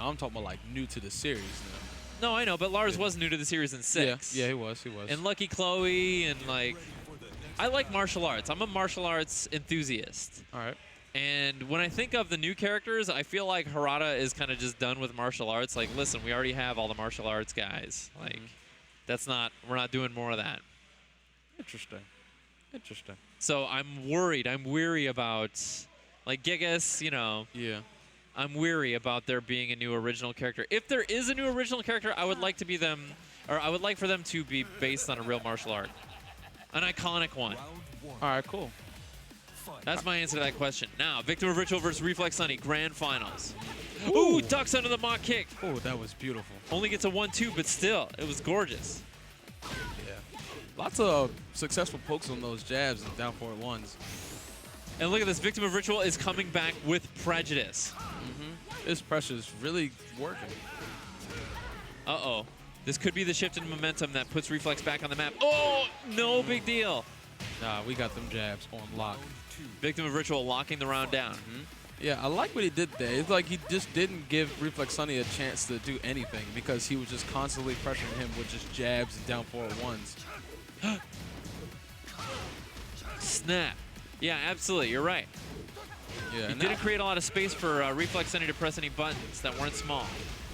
I'm talking about like new to the series now. No, I know, but Lars was new to the series in 6. Yeah, he was. And Lucky Chloe and like, I like martial arts. I'm a martial arts enthusiast. All right. And when I think of the new characters, I feel like Harada is kind of just done with martial arts. Like, listen, we already have all the martial arts guys. Like, we're not doing more of that. Interesting. Interesting. So I'm worried. I'm weary about, like, Gigas, you know. Yeah. I'm weary about there being a new original character. If there is a new original character, I would like to be them, or I would like for them to be based on a real martial art. An iconic one. All right, cool. That's my answer to that question. Now, Victim of Ritual versus Reflex Sunny, Grand Finals. Ooh, ducks under the mock kick. Oh, that was beautiful. Only gets a 1-2, but still, it was gorgeous. Yeah. Lots of successful pokes on those jabs and down forward ones. And look at this, Victim of Ritual is coming back with prejudice. This pressure is really working. Uh-oh. This could be the shift in momentum that puts Reflex back on the map. Oh, no big deal. Nah, we got them jabs on lock. Victim of Ritual locking the round down. Yeah, I like what he did there. It's like he just didn't give Reflex Sunny a chance to do anything because he was just constantly pressuring him with just jabs and down forward ones. Snap. Yeah, absolutely. You're right. Yeah, He didn't create a lot of space for Reflex Sunny to press any buttons that weren't small.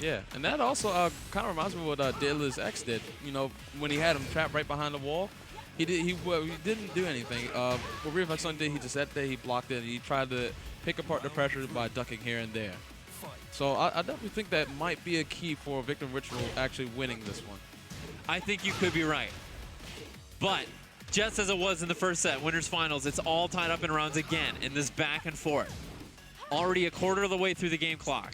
Yeah, and that also kind of reminds me of what Daedalus X did. You know, when he had him trapped right behind the wall, he didn't do anything. What Reflex Sunny did, he just sat there, he blocked it, and he tried to pick apart the pressure by ducking here and there. So I definitely think that might be a key for Victim Ritual actually winning this one. I think you could be right. But just as it was in the first set, winners finals, it's all tied up in rounds again in this back and forth. Already a quarter of the way through the game clock.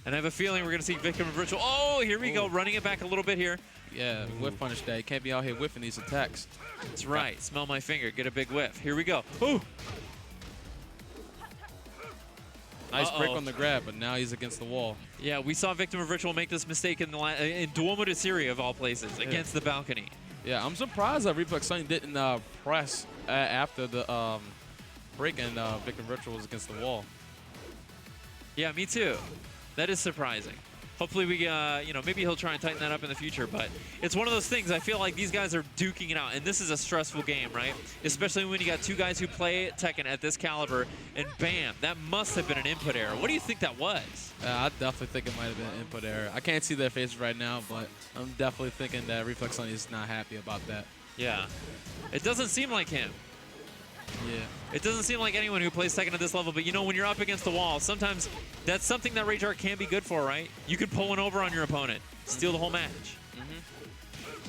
And I have a feeling we're going to see Victim of Ritual. Oh, here we go, running it back a little bit here. Yeah, whiff punish that. You can't be out here whiffing these attacks. That's right. Smell my finger. Get a big whiff. Here we go. Ooh. Nice break on the grab, but now he's against the wall. Yeah, we saw Victim of Ritual make this mistake in Duomo de Syria, of all places, against the balcony. Yeah, I'm surprised that Reflex Sunny didn't press after the break and Victim Ritual was against the wall. Yeah, me too. That is surprising. Hopefully we, maybe he'll try and tighten that up in the future, but it's one of those things. I feel like these guys are duking it out, and this is a stressful game, right? Especially when you got two guys who play Tekken at this caliber, and bam, that must have been an input error. What do you think that was? I definitely think it might have been an input error. I can't see their faces right now, but I'm definitely thinking that Reflex Sunny is not happy about that. Yeah. It doesn't seem like him. Yeah. It doesn't seem like anyone who plays Tekken at this level, but you know, when you're up against the wall, sometimes that's something that Rage Art can be good for, right? You could pull one over on your opponent, steal the whole match.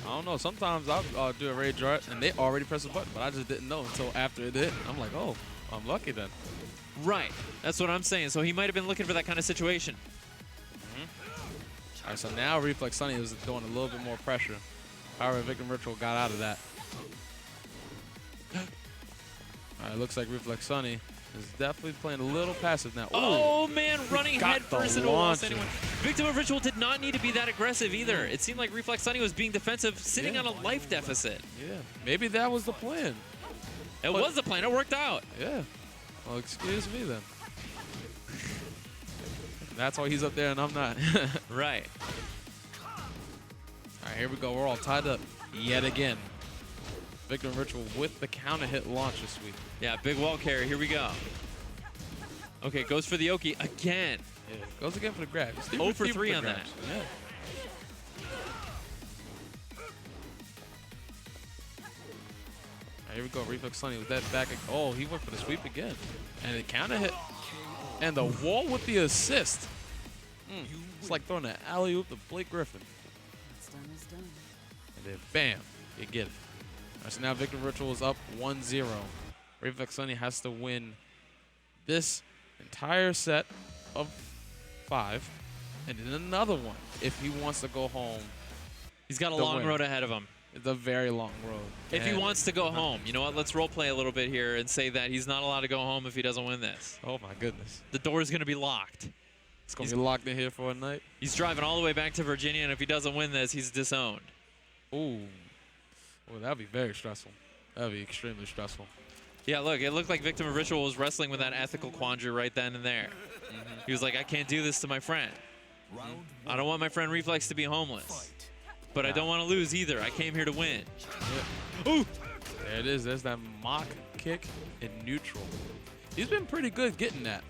I don't know. Sometimes I'll do a Rage Art, and they already press a button, but I just didn't know until after it did. I'm like, oh, I'm lucky then. Right. That's what I'm saying. So he might have been looking for that kind of situation. All right, so now Reflex Sunny is doing a little bit more pressure. However, Victim Ritual got out of that. All right, looks like Reflex Sunny is definitely playing a little passive now. Ooh, oh, man, running head first into almost launcher. anyone. Victim of Ritual did not need to be that aggressive either. It seemed like Reflex Sunny was being defensive, sitting on a life deficit. Yeah, maybe that was the plan. It was the plan. It worked out. Yeah. Well, excuse me then. That's why he's up there and I'm not. Right. All right, here we go. We're all tied up yet again. Victim Ritual with the counter hit launch this week. Yeah, big wall carry. Here we go. Okay, goes for the Oki again. Yeah, goes again for the grab. 0 for 3 on that. Yeah. Here we go, Reflex Sunny with that back. Oh, he went for the sweep again. And it counter hit. And the wall with the assist. It's like throwing an alley-oop to Blake Griffin. What's done is done. And then bam, you get it. All right, so now Victim Ritual is up 1-0. Reflex Sunny has to win this entire set of 5 and then another one if he wants to go home. He's got a long road ahead of him. It's a very long road. If he wants to go home, you know what? Let's role play a little bit here and say that he's not allowed to go home if he doesn't win this. Oh my goodness. The door is going to be locked. It's going to be locked in here for a night. He's driving all the way back to Virginia, and if he doesn't win this, he's disowned. Ooh. Well, that would be very stressful. That would be extremely stressful. Yeah, look, it looked like Victim of Ritual was wrestling with that ethical quandary right then and there. He was like, I can't do this to my friend. I don't want my friend Reflex to be homeless. But I don't want to lose either. I came here to win. Yeah. Ooh! There it is. There's that mock kick in neutral. He's been pretty good getting that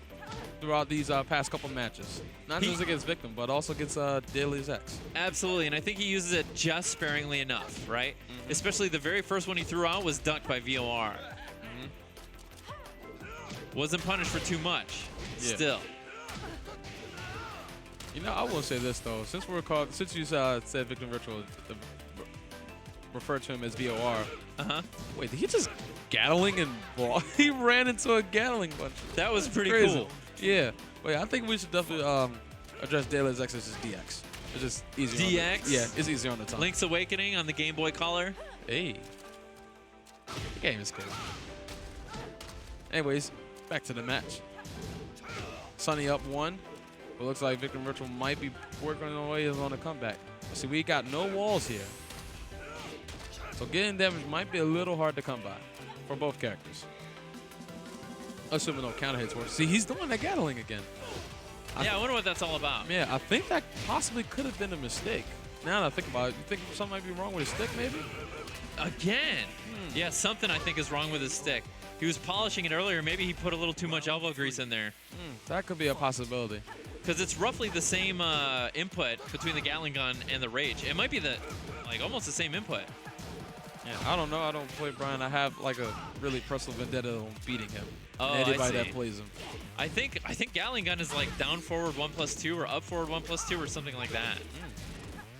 throughout these past couple matches. Not just against Victim, but also against Daly's X. Absolutely, and I think he uses it just sparingly enough, right? Especially the very first one he threw out was dunked by VOR. Wasn't punished for too much. Still. You know, I will say this though, since you said Victim Virtual, refer to him as VOR. Wait, did he just Gatling and ball? He ran into a Gatling bunch. That was pretty crazy. cool. Yeah. Wait, I think we should definitely address Daly's X as just DX. It's just easier. DX? Yeah, it's easier on the tongue. Link's Awakening on the Game Boy Color. Hey. The game is cool. Anyways, back to the match. Sunny up 1. It looks like Victim Virtual might be working on the way on a comeback. See, we got no walls here. So getting damage might be a little hard to come by for both characters. Assuming no counter hits work. See, he's doing that Gatling again. Yeah, I wonder what that's all about. Yeah, I think that possibly could have been a mistake. Now that I think about it, you think something might be wrong with his stick, maybe? Again? Yeah, something I think is wrong with his stick. He was polishing it earlier. Maybe he put a little too much elbow grease in there. That could be a possibility. Because it's roughly the same input between the Gatling gun and the Rage. It might be almost the same input. Yeah, I don't know. I don't play Bryan. I have like a really personal vendetta on beating him. Oh, anybody I that see. plays him. I think Gatling gun is like down forward 1+2 or up forward 1+2 or something like that.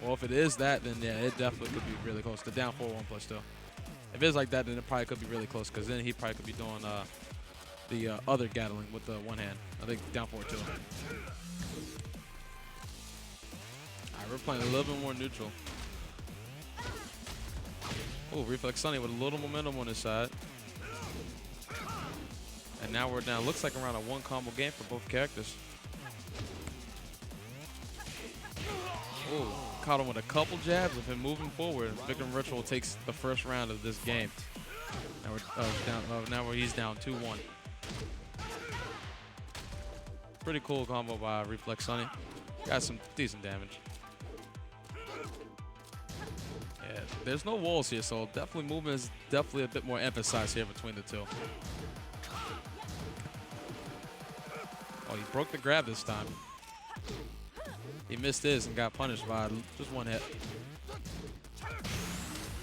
Well, if it is that, then yeah, it definitely could be really close. The down forward 1+2. If it's like that, then it probably could be really close because then he probably could be doing the other Gatling with the one hand. I think down forward 2. All right, we're playing a little bit more neutral. Oh, Reflex Sunny with a little momentum on his side. And now we're down. Looks like around a 1 combo game for both characters. Oh, caught him with a couple jabs of him moving forward. Victim Virtual takes the first round of this game. Now we're now he's down 2-1. Pretty cool combo by Reflex Sunny. Got some decent damage. Yeah, there's no walls here, so definitely movement is definitely a bit more emphasized here between the two. Oh, he broke the grab this time. He missed his and got punished by just 1 hit.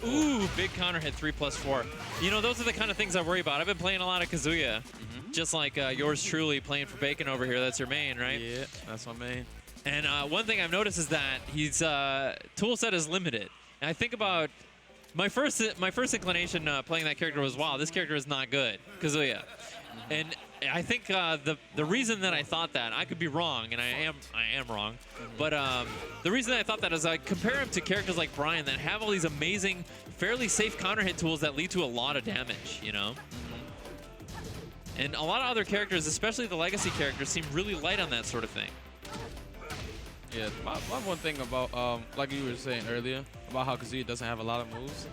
Ooh, big counter hit 3+4. You know, those are the kind of things I worry about. I've been playing a lot of Kazuya, just like yours truly playing for Bacon over here. That's your main, right? Yeah, that's my main. And one thing I've noticed is that his tool set is limited. And I think about my first inclination playing that character was, wow, this character is not good, Kazuya. And I think the reason that I thought that, I could be wrong, and I am wrong, but the reason that I thought that is I compare him to characters like Bryan that have all these amazing, fairly safe counter hit tools that lead to a lot of damage, you know? And a lot of other characters, especially the legacy characters, seem really light on that sort of thing. Yeah, my one thing about, like you were saying earlier, about how Kazuya doesn't have a lot of moves,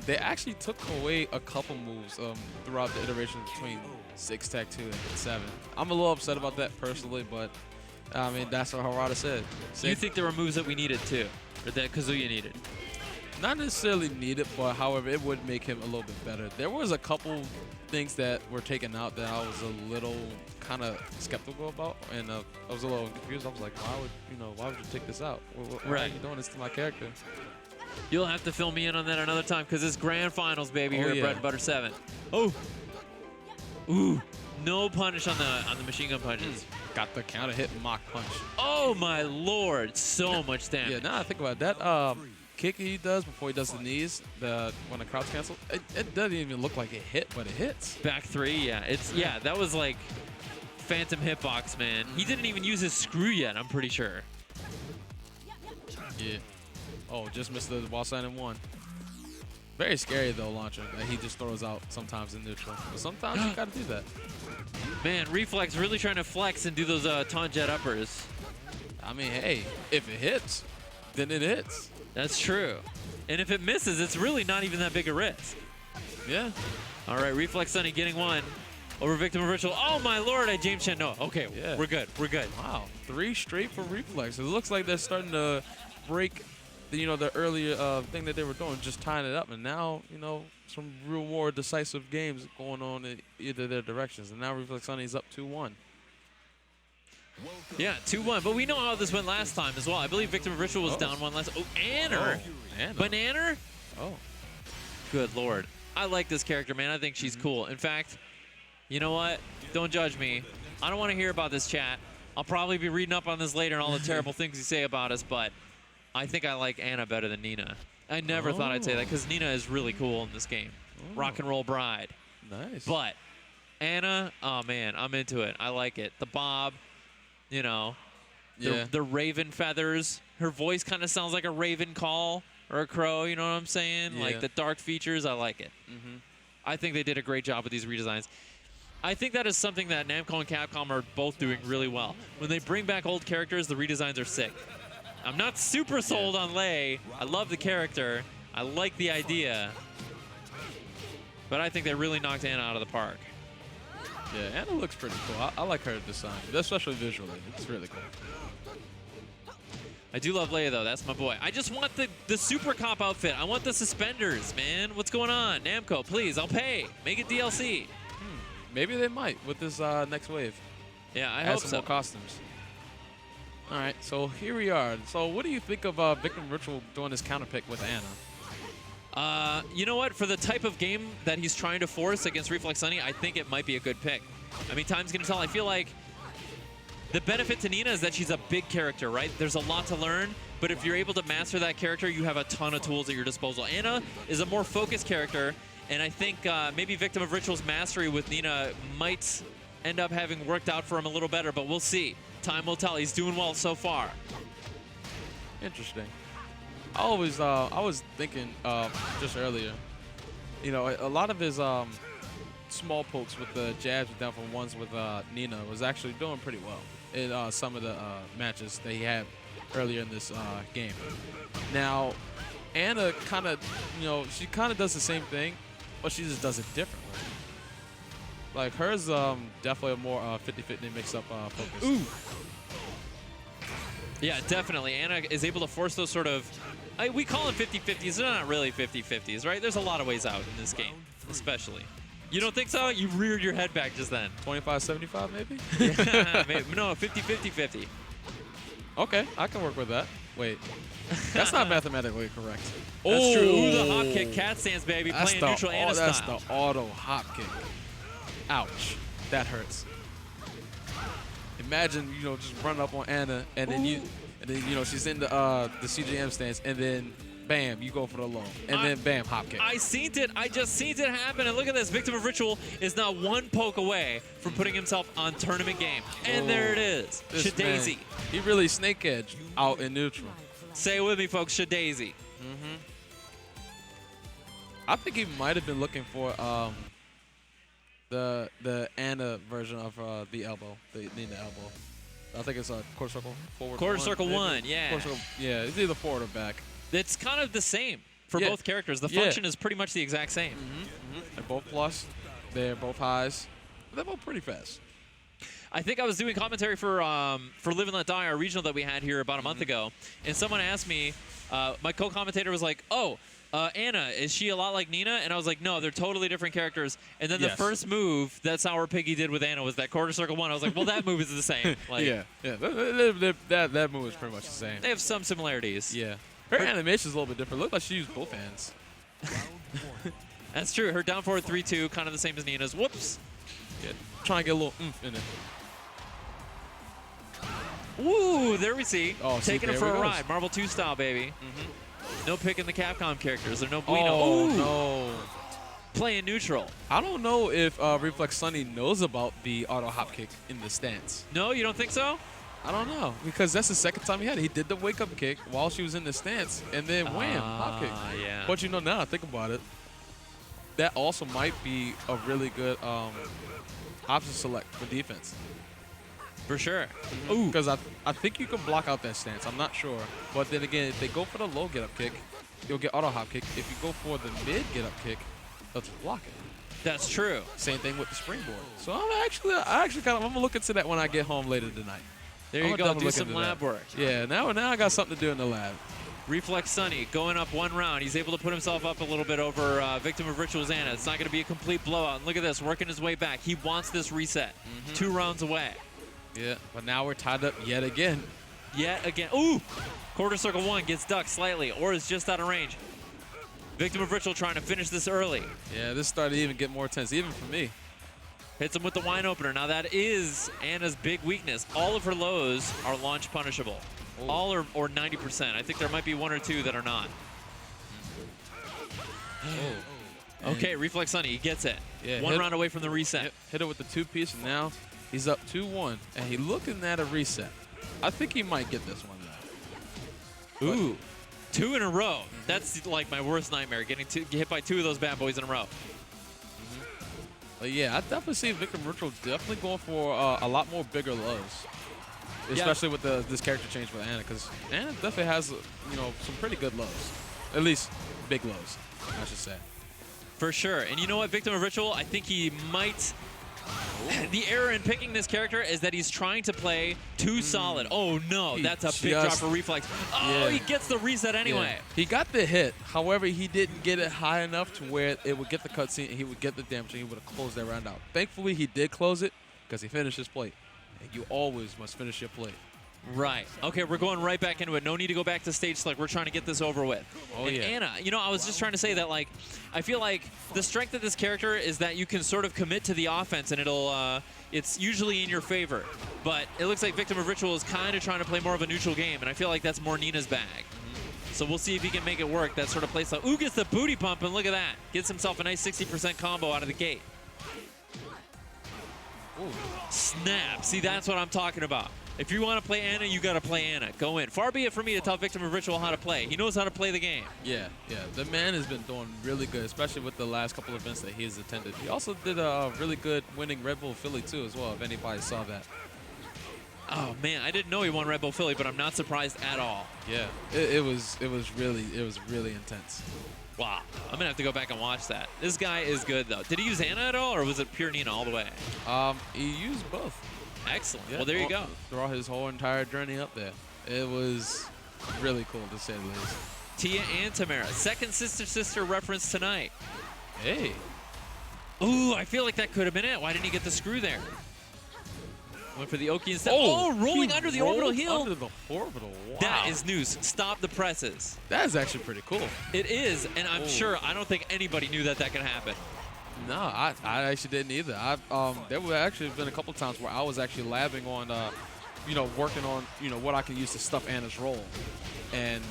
they actually took away a couple moves throughout the iteration between 6 Tech 2 and 7. I'm a little upset about that personally, but I mean, that's what Harada said. You think there were moves that we needed too, or that Kazuya needed? Not necessarily needed, but however, it would make him a little bit better. There was a couple things that were taken out that I was a little kind of skeptical about, and I was a little confused. I was like, why would you take this out? Why are you doing this to my character? You'll have to fill me in on that another time because it's grand finals, baby, here at Bread and Butter 7. Oh, ooh, no punish on the machine gun punches. Got the counter hit mock punch. Oh my lord, so much damage. Yeah, now I think about that. Kick he does before he does the knees, when the crouch cancel, it doesn't even look like it hit, but it hits. Back 3, yeah, that was like phantom hitbox, man. He didn't even use his screw yet, I'm pretty sure. Yeah. Oh, just missed the wall sign in 1. Very scary though, launcher that he just throws out sometimes in neutral. But sometimes you gotta do that. Man, Reflex really trying to flex and do those taunt jet uppers. I mean, hey, if it hits, then it hits. That's true. And if it misses, it's really not even that big a risk. Yeah. All right, Reflex Sunny getting 1. over victim of ritual. Oh my lord, I James Chen. No, okay, Yeah. we're good. We're good. Wow, 3 straight for Reflex. It looks like they're starting to break the earlier thing that they were doing, just tying it up, and now some real more decisive games going on in either their directions. And now Reflex Sunny's up 2-1. Yeah, 2-1. But we know how this went last time as well. I believe victim of ritual was down 1 last. Oh, Anna. Anna. Banana. Oh. Good lord. I like this character, man. I think she's cool. In fact, you know what? Don't judge me. I don't want to hear about this, chat. I'll probably be reading up on this later and all the terrible things you say about us, but I think I like Anna better than Nina. I never thought I'd say that because Nina is really cool in this game. Rock and roll bride. Nice. But Anna, oh man, I'm into it. I like it. The bob, the raven feathers. Her voice kind of sounds like a raven call or a crow, you know what I'm saying? Yeah. Like the dark features, I like it. I think they did a great job with these redesigns. I think that is something that Namco and Capcom are both doing really well. When they bring back old characters, the redesigns are sick. I'm not super sold on Lei. I love the character. I like the idea. But I think they really knocked Anna out of the park. Yeah, Anna looks pretty cool. I like her design, especially visually. It's really cool. I do love Leia, though. That's my boy. I just want the Super Cop outfit. I want the suspenders, man. What's going on? Namco, please, I'll pay. Make it DLC. Maybe they might with this next wave. Yeah, I Add hope some so. more costumes. All right, so here we are. So what do you think of Victim Ritual doing this counter pick with Anna? You know what? For the type of game that he's trying to force against Reflex Sunny, I think it might be a good pick. I mean, time's going to tell. I feel like the benefit to Nina is that she's a big character, right? There's a lot to learn, but if you're able to master that character, you have a ton of tools at your disposal. Anna is a more focused character, and I think maybe Victim of Ritual's mastery with Nina might end up having worked out for him a little better, but we'll see. Time will tell. He's doing well so far. Interesting. I was thinking just earlier, a lot of his small pokes with the jabs down from ones with Nina was actually doing pretty well in some of the matches that he had earlier in this game. Now, Anna kind of, she kind of does the same thing, but she just does it differently. Like hers, definitely a more 50-50 mix-up focus. Ooh. Yeah, definitely. Anna is able to force those sort of, we call them 50-50s. They're not really 50-50s, right? There's a lot of ways out in this game, especially. You don't think so? You reared your head back just then. 25-75 maybe? Yeah, maybe. No, 50-50-50. Okay, I can work with that. Wait, that's not mathematically correct. That's true. Ooh, the hop kick, cat stance, baby, playing neutral Anna style. That's the auto hop kick. Ouch, that hurts. Imagine, just run up on Anna, and then she's in the CJM stance, and then bam, you go for the low, and then bam, hop kick. I seen it. I just seen it happen, and look at this. Victim of Ritual is now one poke away from putting himself on tournament game, and there it is. Shadazy. He really snake edge out in neutral. Say it with me, folks. Shadazy. I think he might have been looking for the Anna version of the elbow, the Nina elbow. I think it's a quarter circle forward. Quarter circle one, yeah. Quarter circle, yeah, it's either forward or back. It's kind of the same for both characters. The function is pretty much the exact same. They're both plus. They're both highs. They're both pretty fast. I think I was doing commentary for Live and Let Die, our regional that we had here about a month ago, and someone asked me, my co-commentator was like, "Oh, Anna, is she a lot like Nina?" And I was like, "No, they're totally different characters." And then the first move that Sour Piggy did with Anna was that quarter circle one. I was like, "Well, that move is the same." Like, that move is pretty much the same. They have some similarities. Yeah. Her animation's a little bit different. Look like she used both hands. That's true. Her down forward 3-2, kind of the same as Nina's. Whoops. Yeah. Trying to get a little oomph in it. Ooh, there we see. Oh, taking it for a ride. Marvel 2 style, baby. No picking the Capcom characters. There's no bueno. Oh, no. Playing neutral. I don't know if Reflex Sunny knows about the auto hop kick in the stance. No, you don't think so? I don't know, because that's the second time he had it. He did the wake-up kick while she was in the stance, and then wham, hop kick. Yeah. But now I think about it, that also might be a really good option select for defense. For sure. Ooh. Because I think you can block out that stance. I'm not sure. But then again, if they go for the low get-up kick, you'll get auto hop kick. If you go for the mid get-up kick, they'll just block it. That's true. Same thing with the springboard. So I'm gonna look into that when I get home later tonight. There I'm you gonna go. definitely Do look some into lab that. work. Yeah, now I got something to do in the lab. Reflex Sunny going up one round. He's able to put himself up a little bit over Victim of Ritual's Anna. It's not going to be a complete blowout. And look at this, working his way back. He wants this reset. 2 rounds away. Yeah, but now we're tied up yet again. Yet again. Ooh! Quarter circle 1 gets ducked slightly, or is just out of range. Victim of Ritual trying to finish this early. Yeah, this started to even get more tense, even for me. Hits him with the wine opener. Now that is Anna's big weakness. All of her lows are launch punishable. Ooh. All or 90%. I think there might be 1 or 2 that are not. Okay, Reflex Sunny, he gets it. Yeah, 1 round away from the reset. Hit it with the 2-piece, and now he's up 2-1, and he's looking at a reset. I think he might get this one now. Ooh, 2 in a row. That's like my worst nightmare, getting hit by 2 of those bad boys in a row. But yeah, I definitely see Victim Ritual definitely going for a lot more bigger lows. Especially with this character change with Anna, because Anna definitely has, some pretty good lows. At least big lows, I should say. For sure. And you know what, Victim of Ritual, I think he might... The error in picking this character is that he's trying to play too solid. Oh no, that's a big drop for Reflex. Oh, he gets the reset anyway. Yeah. He got the hit. However, he didn't get it high enough to where it would get the cutscene and he would get the damage and he would have closed that round out. Thankfully, he did close it because he finished his plate. And you always must finish your plate. Right. Okay, we're going right back into it. No need to go back to stage select. We're trying to get this over with. Oh, and yeah. Anna, I was just trying to say that, like, I feel like the strength of this character is that you can sort of commit to the offense and it's usually in your favor. But it looks like Victim of Ritual is kind of trying to play more of a neutral game, and I feel like that's more Nina's bag. So we'll see if he can make it work, that sort of play style. Ooh, gets the booty pump, and look at that. Gets himself a nice 60% combo out of the gate. Ooh. Snap. See, that's what I'm talking about. If you want to play Anna, you got to play Anna. Go in. Far be it for me to tell Victim of Ritual how to play. He knows how to play the game. Yeah. The man has been doing really good, especially with the last couple of events that he has attended. He also did a really good winning Red Bull Philly, too, as well, if anybody saw that. Oh, man. I didn't know he won Red Bull Philly, but I'm not surprised at all. Yeah. It was really intense. Wow. I'm going to have to go back and watch that. This guy is good, though. Did he use Anna at all, or was it pure Nina all the way? He used both. Excellent. Yeah, well, there you go. Throughout his whole entire journey up there. It was really cool, to say the least. Tia and Tamara. Second sister reference tonight. Hey. Ooh, I feel like that could have been it. Why didn't he get the screw there? Went for the Oki instead. Oh, Oh, rolling under the orbital heel. Under the orbital. Wow. That is news. Stop the presses. That is actually pretty cool. It is, and I'm sure, I don't think anybody knew that could happen. No, I actually didn't either. There were actually been a couple times where I was actually labbing on, working on, what I can use to stuff Anna's roll. And,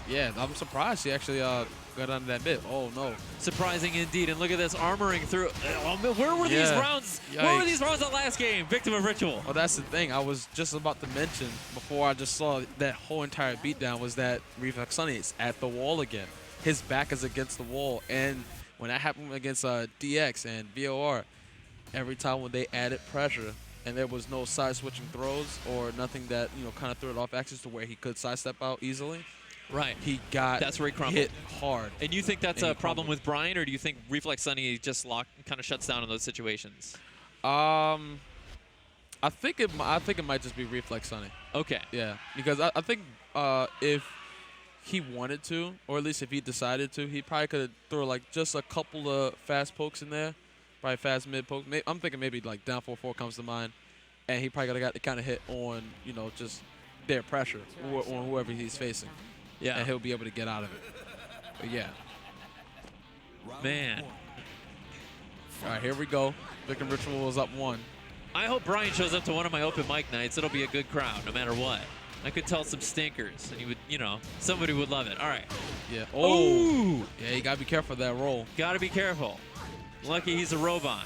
yeah, I'm surprised she actually got under that bit. Oh, no. Surprising indeed. And look at this, armoring through. Where were these rounds? Yikes. Where were these rounds at last game? Victim of Ritual. Well, that's the thing. I was just about to mention before I just saw that whole entire beatdown was that Reflex Sunny is at the wall again. His back is against the wall. And when that happened against DX and VOR, every time when they added pressure and there was no side switching throws or nothing that, kind of threw it off axis to where he could sidestep out easily, right? He got that's where he crumbled. Hit hard. And you think that's a problem with Bryan, or do you think Reflex Sunny just kind of shuts down in those situations? I think it might just be Reflex Sunny. Okay. Yeah, because I think if he wanted to, or at least if he decided to, he probably could have thrown like just a couple of fast pokes in there, probably fast mid pokes. I'm thinking maybe like down 4-4 comes to mind, and he probably could have got the kind of hit on just their pressure on whoever he's facing. Yeah, and he'll be able to get out of it. But yeah, man. All right, here we go. Victim Ritual is up 1. I hope Bryan shows up to one of my open mic nights. It'll be a good crowd, no matter what. I could tell some stinkers, and he would, somebody would love it. All right. Yeah. Oh. Ooh. Yeah, you gotta be careful of that roll. Gotta be careful. Lucky he's a robot.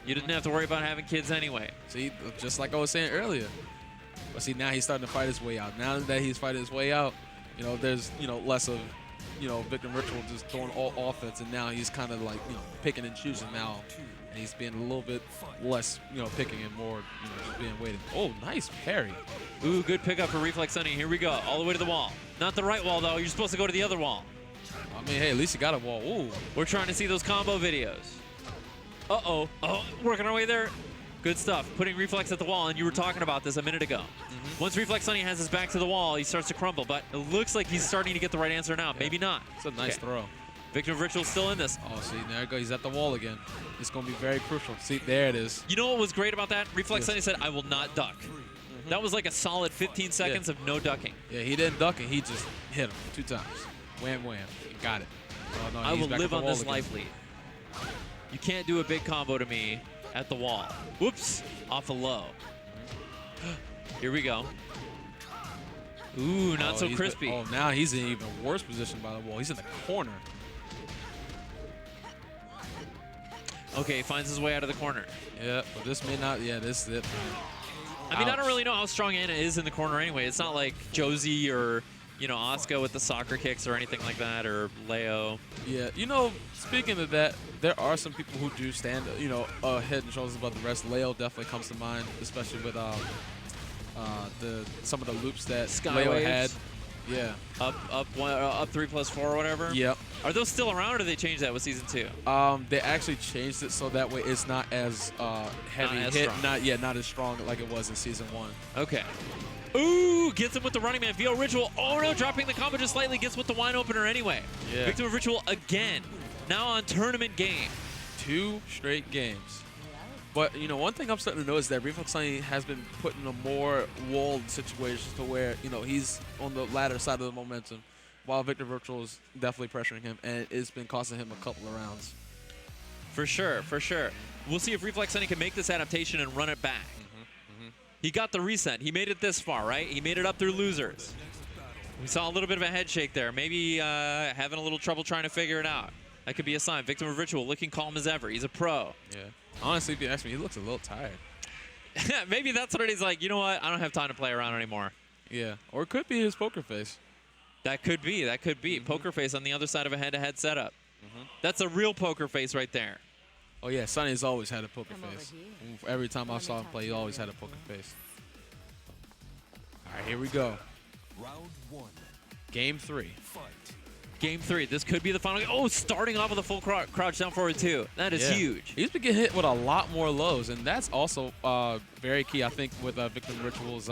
You didn't have to worry about having kids anyway. See, just like I was saying earlier. But see, now he's starting to fight his way out. Now that he's fighting his way out, there's, less of, Victim Ritual just throwing all offense, and now he's kind of like, picking and choosing now. And he's being a little bit less, picking and more, just being waiting. Oh, nice parry. Ooh, good pickup for Reflex Sunny. Here we go, all the way to the wall. Not the right wall, though. You're supposed to go to the other wall. I mean, hey, at least he got a wall. Ooh. We're trying to see those combo videos. Uh-oh. Oh, working our way there. Good stuff. Putting Reflex at the wall, and you were talking about this a minute ago. Once Reflex Sunny has his back to the wall, he starts to crumble, but it looks like he's starting to get the right answer now. Maybe not. It's a nice throw. Victim of Ritual still in this. Oh, see, there it goes. He's at the wall again. It's going to be very crucial. See, there it is. You know what was great about that? Reflex Sunny said, I will not duck. That was like a solid 15 seconds of no ducking. Yeah, he didn't duck it. He just hit him 2 times. Wham, wham. He got it. Oh, no, I will live on this life lead. You can't do a big combo to me at the wall. Whoops. Off a low. Here we go. Ooh, not so crispy. Oh, now he's in even worse position by the wall. He's in the corner. Okay, he finds his way out of the corner. Yeah, but this may not. Yeah, this is it. I mean, I don't really know how strong Anna is in the corner anyway. It's not like Josie or, you know, Asuka with the soccer kicks or anything like that, or Leo. Yeah, you know, speaking of that, there are some people who do stand, you know, head and shoulders above the rest. Leo definitely comes to mind, especially with some of the loops that Leo had. Yeah. Up 3+4 or whatever? Yep. Are those still around, or did they change that with Season 2? They actually changed it so that way it's not as heavy hit, not as strong like it was in Season 1. Okay. Ooh, gets him with the running man. VO Ritual. Oh no, dropping the combo just slightly. Gets with the wine opener anyway. Yeah. Victim of Ritual again. Now on tournament game. 2 straight games. But, you know, one thing I'm starting to notice is that Reflex Sunny has been put in a more walled situation to where, you know, he's on the latter side of the momentum, while Victor Virtual is definitely pressuring him, and it's been costing him a couple of rounds. For sure, for sure. We'll see if Reflex Sunny can make this adaptation and run it back. He got the reset. He made it this far, right? He made it up through losers. We saw a little bit of a head shake there. Maybe having a little trouble trying to figure it out. That could be a sign. Victim of Ritual looking calm as ever. He's a pro. Yeah. Honestly, if you ask me, he looks a little tired. Maybe that's what it is. Like, you know what? I don't have time to play around anymore. Yeah. Or it could be his poker face. That could be. That could be. Poker face on the other side of a head-to-head setup. That's a real poker face right there. Oh, yeah. Sonny's always had a poker face. Every time I saw him play, he always had a poker face. All right, here we go. Round 1. Game 3. Fight. Game 3. This could be the final. Oh, starting off with a full crouch down forward 2. That is huge. He's been getting hit with a lot more lows, and that's also very key, I think, with Victim Ritual's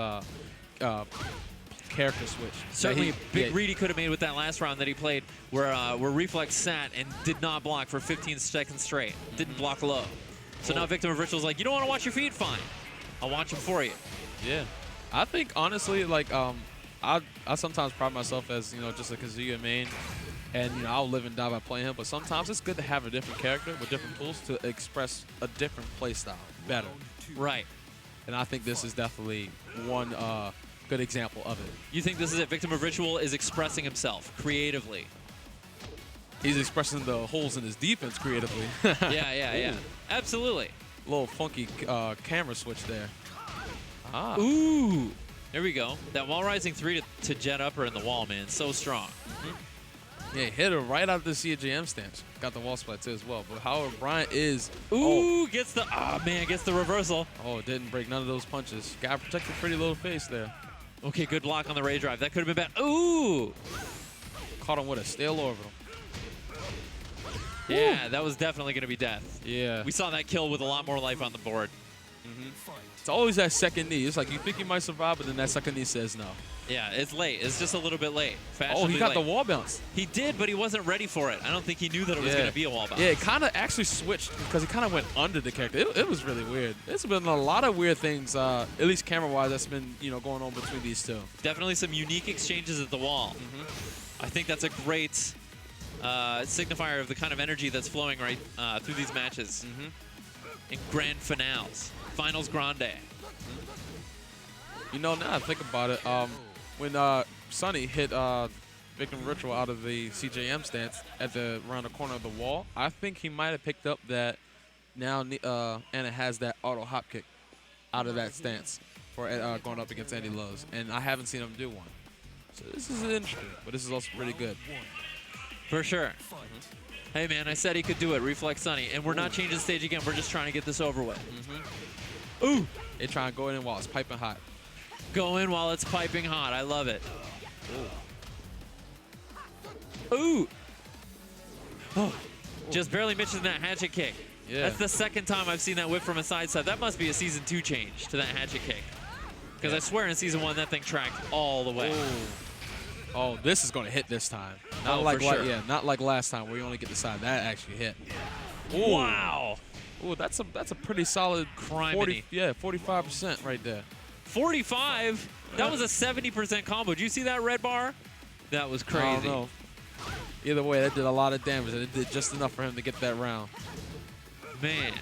character switch. Certainly a big read he could have made with that last round that he played where Reflex sat and did not block for 15 seconds straight. Didn't block low. So now Victim of Ritual's like, you don't want to watch your feed? Fine. I'll watch him for you. Yeah. I think, honestly, like, I sometimes pride myself as, you know, just a Kazuya main, and, you know, I'll live and die by playing him, but sometimes it's good to have a different character with different tools to express a different play style better. Right. And I think this is definitely one good example of it. You think this is it? Victim of Ritual is expressing himself creatively. He's expressing the holes in his defense creatively. Yeah. Absolutely. Little funky camera switch there. Ah. Ooh. There we go. That wall rising 3 to jet upper in the wall, man. So strong. Yeah, he hit her right out of the CJM stance. Got the wall splat too as well. But however, Bryan is... Ooh, gets the... Oh, man, gets the reversal. Oh, didn't break none of those punches. Got to protect the pretty little face there. Okay, good block on the Ray Drive. That could have been bad. Ooh. Caught him with a stale orbital. Yeah, that was definitely going to be death. Yeah. We saw that kill with a lot more life on the board. It's always that second knee. It's like you think you might survive, but then that second knee says no. Yeah, it's late. It's just a little bit late. Oh, he got late. the wall bounce. He did, but he wasn't ready for it. I don't think he knew that it was going to be a wall bounce. Yeah, it kind of actually switched because he kind of went under the character. It was really weird. There's been a lot of weird things, at least camera-wise, that's been going on between these two. Definitely some unique exchanges at the wall. I think that's a great signifier of the kind of energy that's flowing right through these matches in grand finales. Finals Grande. You know, now I think about it, when Sunny hit Victim Ritual out of the CJM stance around the corner of the wall, I think he might have picked up that now Anna has that auto hop kick out of that stance for going up against Andy Lowe's, and I haven't seen him do one. So this is interesting, but this is also pretty good. For sure. Hey, man, I said he could do it, Reflex Sunny, and we're not changing the stage again. We're just trying to get this over with. Ooh. They trying to go in while it's piping hot. Go in while it's piping hot. I love it. Ooh. Oh. Just barely missing that hatchet kick. Yeah. That's the second time I've seen that whip from a side step. That must be a Season 2 change to that hatchet kick. Because I swear in Season 1, that thing tracked all the way. Ooh. Oh, this is going to hit this time. Not Oh, like for sure. Yeah, not like last time where you only get the side. That actually hit. Ooh. Wow. Ooh, that's a pretty solid Criminy. 45% right there. 45? That was a 70% combo. Did you see that red bar? That was crazy. I don't know. Either way, that did a lot of damage, and it did just enough for him to get that round. Man.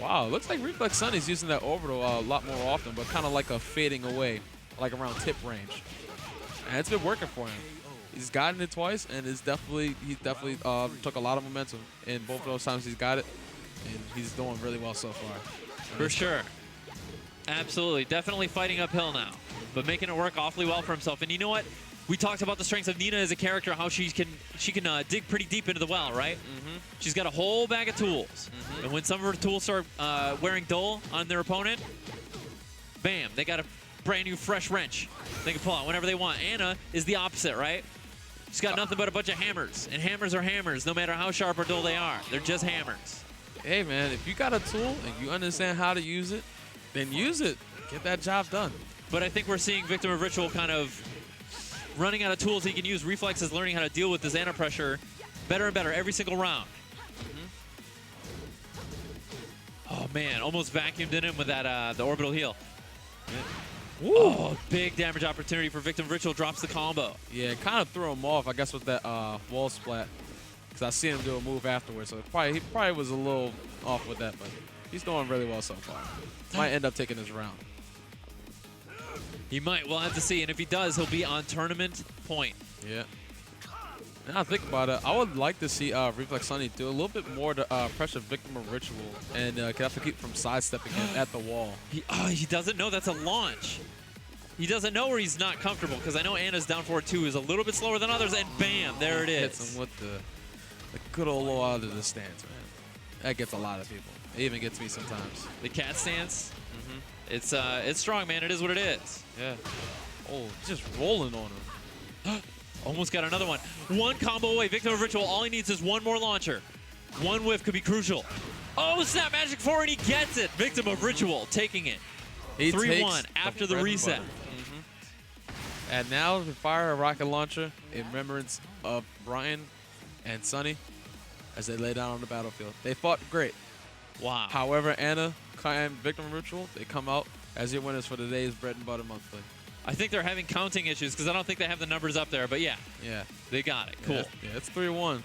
Wow, looks like Reflex Sonny's using that orbital a lot more often, but kind of like a fading away, like around tip range. And it's been working for him. He's gotten it twice, and he definitely took a lot of momentum in both of those times he's got it, and he's doing really well so far. For sure. Absolutely. Definitely fighting uphill now, but making it work awfully well for himself. And you know what? We talked about the strengths of Nina as a character, how she can dig pretty deep into the well, right? Mm-hmm. She's got a whole bag of tools. Mm-hmm. And when some of her tools start wearing dull on their opponent, bam, they got a brand new fresh wrench they can pull out whenever they want. Anna is the opposite, right? She's got nothing but a bunch of hammers. And hammers are hammers, no matter how sharp or dull they are. They're just hammers. Hey, man, if you got a tool and you understand how to use it, then use it. Get that job done. But I think we're seeing Victim of Ritual kind of running out of tools he can use. Reflex is learning how to deal with this Anna pressure better and better every single round. Oh, man, almost vacuumed in him with that the orbital heal. Woo. Oh, big damage opportunity for Victim of Ritual. Drops the combo. Yeah, it kind of threw him off, I guess, with that wall splat. Because I seen him do a move afterwards, so he probably was a little off with that, but he's doing really well so far. Might end up taking this round. He might. We'll have to see. And if he does, he'll be on tournament point. Yeah. Now I think about it, I would like to see Reflex Sonny do a little bit more to pressure Victim of Ritual and have to keep from sidestepping him at the wall. He doesn't know that's a launch. He doesn't know where he's not comfortable, because I know Anna's down forward 2 is a little bit slower than others, and bam, there it is. Hits him with the good old low out of the stance, man. That gets a lot of people. It even gets me sometimes. The cat stance, it's strong, man. It is what it is. Yeah. Oh, just rolling on him. Almost got another one. One combo away. Victim of Ritual, all he needs is one more launcher. One whiff could be crucial. Oh, snap magic 4, and he gets it. Victim of Ritual taking it. 3-1 after the reset. And now to fire a rocket launcher in remembrance of Bryan and Sonny as they lay down on the battlefield. They fought great. Wow. However, Anna and Victim of Ritual, they come out as your winners for today's Bread and Butter Monthly. I think they're having counting issues because I don't think they have the numbers up there, but yeah. Yeah. They got it. Cool. Yeah, it's 3-1.